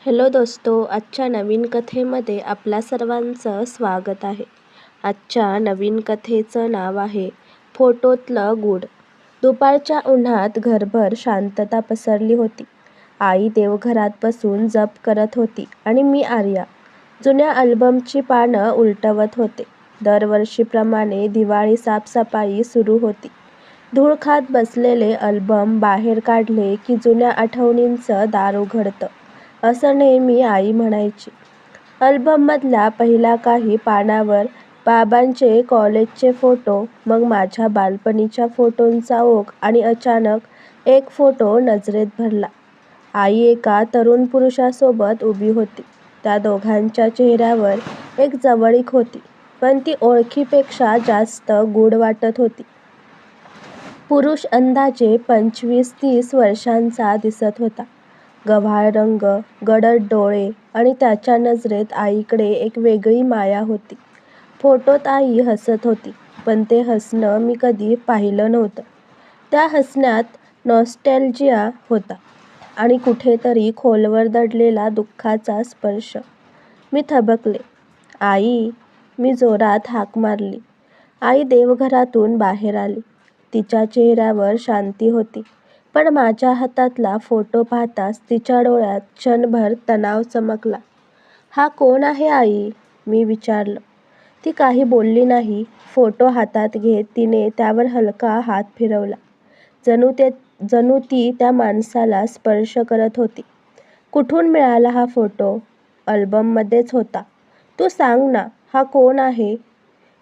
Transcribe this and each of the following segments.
Hello दोस्तो, आजच्या नवीन कथेमध्ये आपल्या सर्वांचं स्वागत आहे. आजच्या नवीन कथेचं नाव आहे फोटोतलं गूढ. दुपारच्या उन्हात घरभर शांतता पसरली होती. आई देवघरात बसून जप करत होती आणि मी आर्या जुन्या अल्बमची पानं उलटवत होते. दरवर्षीप्रमाणे दिवाळी साफसफाई सुरू होती. धूळ खात बसलेले अल्बम बाहेर काढले की जुन्या आठवणींचं दार उघडतं, असं नेहमी आई म्हणायची. अल्बममधल्या पहिल्या काही पानावर बाबांचे कॉलेजचे फोटो, मग माझ्या बालपणीच्या फोटोंचा ओघ आणि अचानक एक फोटो नजरेत भरला. आई एका तरुण पुरुषासोबत उभी होती. त्या दोघांच्या चेहऱ्यावर एक जवळीक होती, पण ती ओळखीपेक्षा जास्त गूढ वाटत होती. पुरुष अंदाजे 25-30 वर्षांचा दिसत होता. गव्हाळ रंग, गडद डोळे आणि त्याच्या नजरेत आईकडे एक वेगळी माया होती. फोटोत आई हसत होती, पण ते हसणं मी कधी पाहिलं नव्हतं. त्या हसण्यात नॉस्टॅल्जिया होता आणि कुठेतरी खोलवर दडलेला दुःखाचा स्पर्श. मी थबकले. आई, मी जोरात हाक मारली. आई देवघरातून बाहेर आली. तिच्या चेहऱ्यावर शांती होती, पण माझ्या हातातला फोटो पाहताच तिच्या डोळ्यात क्षणभर तणाव चमकला. हा कोण आहे आई? मी विचारलं. ती काही बोलली नाही. फोटो हातात घेत तिने त्यावर हलका हात फिरवला, जणू ती त्या माणसाला स्पर्श करत होती. कुठून मिळाला हा फोटो? अल्बममध्येच होता. तू सांग ना, हा कोण आहे?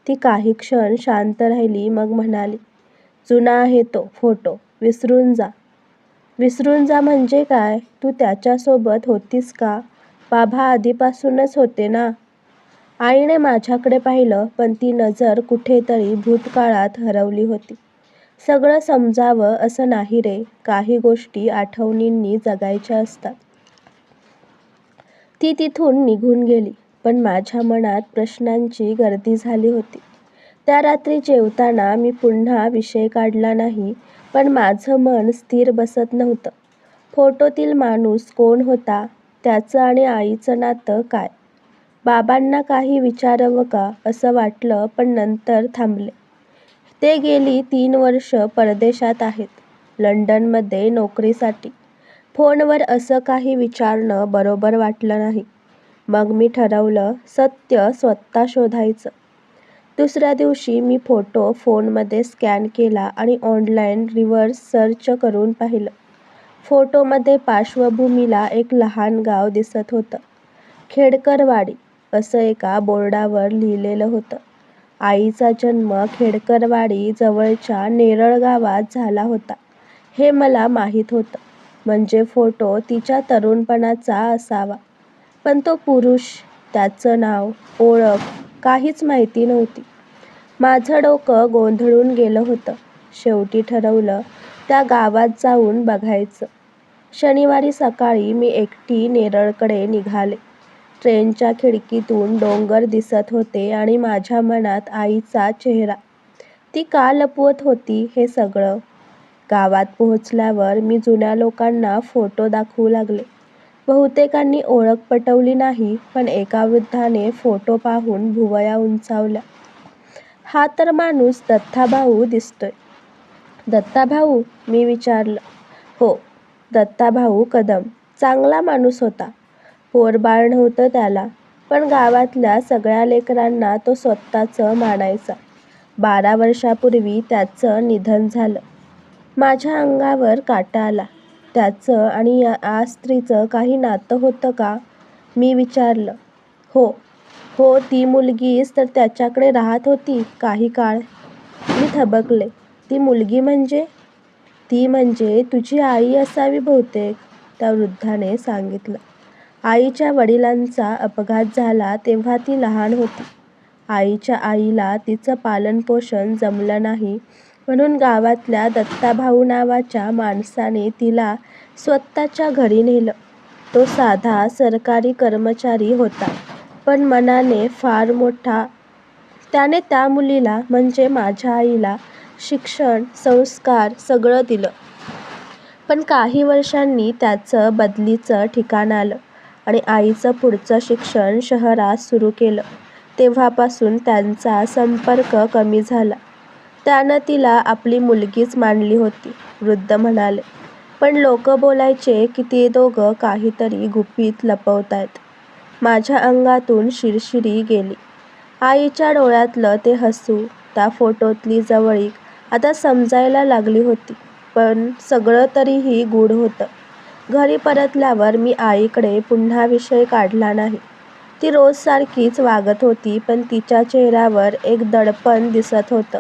ती काही क्षण शांत राहिली, मग म्हणाली, जुना आहे तो फोटो, विसरून जा. विसरून जा म्हणजे काय? तू त्याच्यासोबत होतीस का? बाबा आधीपासूनच होते ना? आईने माझ्याकडे पाहिलं, पण ती नजर कुठेतरी भूतकाळात हरवली होती. सगळं समजावं असं नाही रे, काही गोष्टी आठवणींनी जगायच्या असतात. ती तिथून निघून गेली, पण माझ्या मनात प्रश्नांची गर्दी झाली होती. त्या रात्री जेवताना मी पुन्हा विषय काढला नाही, पण माझं मन स्थिर बसत नव्हतं. फोटोतील माणूस कोण होता? त्याचं आणि आईचं नातं काय? बाबांना काही विचारावं का असं वाटलं, पण नंतर थांबले. ते गेली 3 वर्ष परदेशात आहेत, लंडनमध्ये नोकरीसाठी. फोनवर असं काही विचारणं बरोबर वाटलं नाही. मग मी ठरवलं, सत्य स्वतः शोधायचं. दुसऱ्या दिवशी मी फोटो फोनमध्ये स्कॅन केला आणि ऑनलाईन रिव्हर्स सर्च करून पाहिलं. फोटोमध्ये पार्श्वभूमीला एक लहान गाव दिसत होतं. खेडकरवाडी असं एका बोर्डावर लिहिलेलं होतं. आईचा जन्म खेडकरवाडी जवळच्या नेरळ गावात झाला होता, हे मला माहीत होतं. म्हणजे फोटो तिच्या तरुणपणाचा असावा. पण तो पुरुष, त्याचं नाव, ओळख काहीच माहिती नव्हती. माझं डोकं गोंधळून गेलं होतं. शेवटी ठरवलं, त्या गावात जाऊन बघायचं. शनिवारी सकाळी मी एकटी नेरळकडे निघाले. ट्रेनच्या खिडकीतून डोंगर दिसत होते आणि माझ्या मनात आईचा चेहरा. ती का लपवत होती हे सगळं? गावात पोहोचल्यावर मी जुन्या लोकांना फोटो दाखवू लागले. बहुतेकांनी ओळख पटवली नाही, पण एका वृद्धाने फोटो पाहून भुवया उंचावल्या. हा तर माणूस दत्ताभाऊ दिसतोय. दत्ताभाऊ? मी विचारलं. हो, दत्ताभाऊ कदम. चांगला माणूस होता. पोरबाळ नव्हतं त्याला, पण गावातल्या सगळ्या लेकरांना तो स्वतःचं मानायचा. 12 वर्षापूर्वी त्याचं निधन झालं. माझ्या अंगावर काटा आला. त्याचं आणि या स्त्रीचं काही नातं होतं का? मी विचारलं. हो, ती मुलगीच तर त्याच्याकडे राहत होती काही काळ. मी थबकले. ती मुलगी म्हणजे? ती म्हणजे तुझी आई असावी बहुतेक, त्या वृद्धाने सांगितलं. आईच्या वडिलांचा अपघात झाला तेव्हा ती लहान होती. आईच्या आईला तिचं पालनपोषण जमलं नाही, म्हणून गावातल्या दत्ताभाऊ नावाच्या माणसाने तिला स्वतःच्या घरी नेलं. तो साधा सरकारी कर्मचारी होता, पण मनाने फार मोठा. त्याने त्या मुलीला म्हणजे माझ्या आईला शिक्षण, संस्कार सगळं दिलं. पण काही वर्षांनी त्याचं बदलीचं ठिकाण आलं आणि आईचं पुढचं शिक्षण शहरात सुरू केलं. तेव्हापासून त्यांचा संपर्क कमी झाला. त्यानं तिला आपली मुलगीच मानली होती, वृद्ध म्हणाले. पण लोक बोलायचे की ते दोघं काहीतरी गुपित लपवतायत. माझ्या अंगातून शिरशिरी गेली. आईच्या डोळ्यातलं ते हसू, त्या फोटोतली जवळीक आता समजायला लागली होती. पण सगळं तरीही गूढ होतं. घरी परतल्यावर मी आईकडे पुन्हा विषय काढला नाही. ती रोज सारखीच वागत होती, पण तिच्या चेहऱ्यावर एक दडपण दिसत होतं.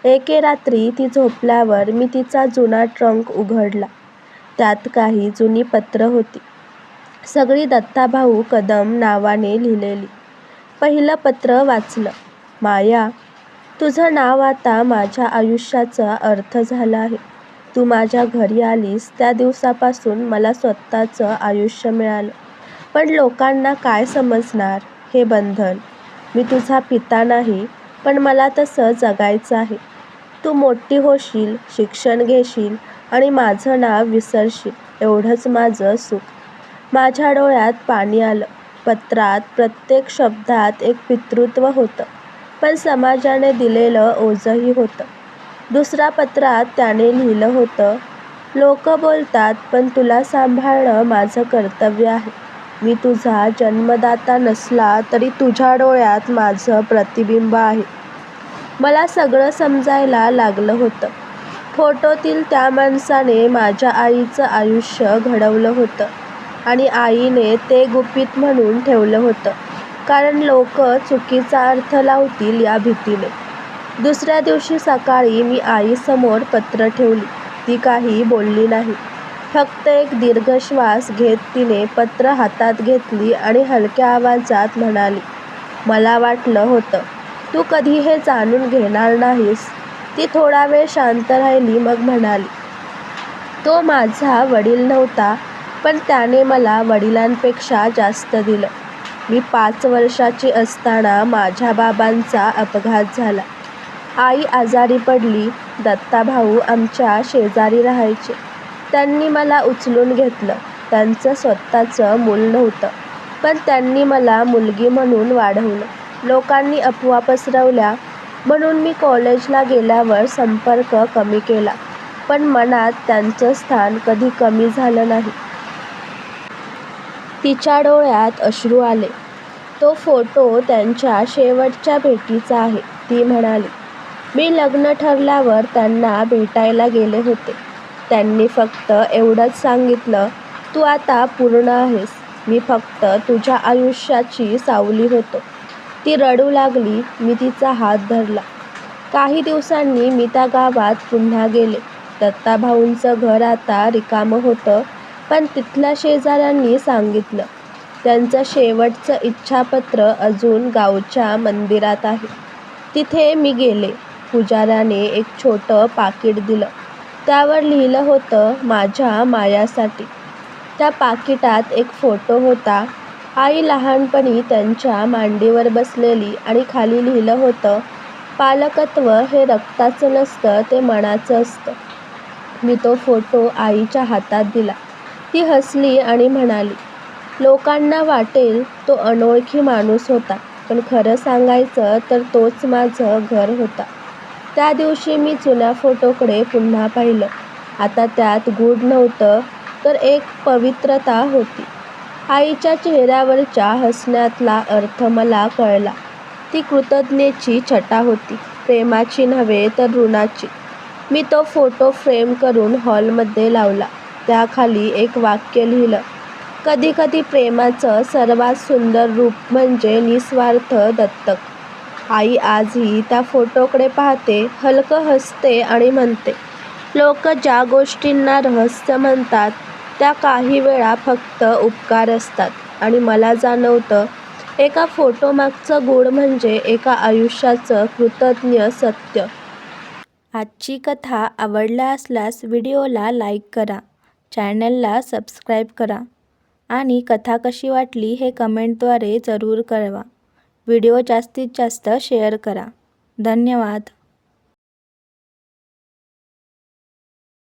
एके रात्री ती झोपल्यावर मी तिचा जुना ट्रंक उघडला. त्यात काही जुनी पत्र होती, सगळी दत्ताभाऊ कदम नावाने लिहिलेली. पहिलं पत्र वाचलं. माया, तुझं नाव आता माझ्या आयुष्याचा अर्थ झालं आहे. तू माझ्या घरी आलीस त्या दिवसापासून मला स्वतःचं आयुष्य मिळालं. पण लोकांना काय समजणार हे बंधन. मी तुझा पिता नाही, पण मला तसं जगायचं आहे. तू मोठी होशील, शिक्षण घेशील आणि माझं नाव विसरशील, एवढंच माझं सुख. माझ्या डोळ्यात पाणी आलं. पत्रात प्रत्येक शब्दात एक पितृत्व होतं, पण समाजाने दिलेलं ओझंही होतं. दुसऱ्या पत्रात त्याने लिहिलं होतं, लोक बोलतात, पण तुला सांभाळणं माझं कर्तव्य आहे. मी तुझा जन्मदाता नसला तरी तुझ्या डोळ्यात माझं प्रतिबिंब आहे. मला सगळं समजायला लागलं होतं. फोटोतील त्या माणसाने माझ्या आईचं आयुष्य घडवलं होतं आणि आईने ते गुपित म्हणून ठेवलं होतं, कारण लोक चुकीचा अर्थ लावतील या भीतीने. दुसऱ्या दिवशी सकाळी मी आईसमोर पत्र ठेवली. ती काही बोलली नाही. फक्त एक दीर्घ श्वास घेत तिने पत्र हातात घेतली आणि हलक्या आवाजात म्हणाली, मला वाटलं होतं तू कधी हे जाणून घेणार नाहीस. ती थोडा वेळ शांत राहिली, मग म्हणाली, तो माझा वडील नव्हता, पण त्याने मला वडिलांपेक्षा जास्त दिलं. मी 5 वर्षाची असताना माझ्या बाबांचा अपघात झाला. आई आजारी पडली. दत्ताभाऊ आमच्या शेजारी राहायचे. त्यांनी मला उचलून घेतलं. त्यांचं स्वतःचं मूल नव्हतं, पण त्यांनी मला मुलगी म्हणून वाढवलं. लोकांनी अफवा पसरवल्या म्हणून मी कॉलेजला गेल्यावर संपर्क कमी केला, पण मनात त्यांचं स्थान कधी कमी झालं नाही. तिच्या डोळ्यात अश्रू आले. तो फोटो त्यांच्या शेवटच्या भेटीचा आहे, ती म्हणाली. मी लग्न ठरल्यावर त्यांना भेटायला गेले होते. त्यांनी फक्त एवढंच सांगितलं, तू आता पूर्ण आहेस. मी फक्त तुझ्या आयुष्याची सावली होतो. ती रडू लागली. मी तिचा हात धरला. काही दिवसांनी मी त्या गावात पुन्हा गेले. दत्ताभाऊंचं घर आता रिकामं होतं, पण तिथल्या शेजाऱ्यांनी सांगितलं, त्यांचं शेवटचं इच्छापत्र अजून गावच्या मंदिरात आहे. तिथे मी गेले. पुजाऱ्याने एक छोटं पाकीट दिलं. त्यावर लिहिलं होतं, माझ्या मायासाठी. त्या पाकिटात एक फोटो होता. आई लहानपणी त्यांच्या मांडीवर बसलेली आणि खाली लिहिलं होतं, पालकत्व हे रक्ताचं नसतं, ते मनाचं असतं. मी तो फोटो आईच्या हातात दिला. ती हसली आणि म्हणाली, लोकांना वाटेल तो अनोळखी माणूस होता, पण खरं सांगायचं तर तोच माझं घर होता. त्या दिवशी मी जुन्या फोटोकडे पुन्हा पाहिलं. आता त्यात गूढ नव्हतं, तर एक पवित्रता होती. आईच्या चेहऱ्यावरच्या हसण्यातला अर्थ मला कळला. ती कृतज्ञतेची छटा होती, प्रेमाची नव्हे तर ऋणाची. मी तो फोटो फ्रेम करून हॉलमध्ये लावला. त्याखाली एक वाक्य लिहिलं, कधी कधी प्रेमाचं सर्वात सुंदर रूप म्हणजे निस्वार्थ दत्तक. आई आजही त्या फोटोकडे पाहते, हलकं हसते आणि म्हणते, लोक ज्या गोष्टींना रहस्य म्हणतात त्या काही वेळा फक्त उपकार असतात. आणि मला जाणवतं, एका फोटोमागचं गूढ म्हणजे एका आयुष्याचं कृतज्ञ सत्य. आजची कथा आवडला असल्यास व्हिडिओला लाईक करा, चॅनलला सबस्क्राईब करा आणि कथा कशी वाटली हे कमेंटद्वारे जरूर कळवा. व्हिडिओ जास्तीत जास्त शेअर करा. धन्यवाद.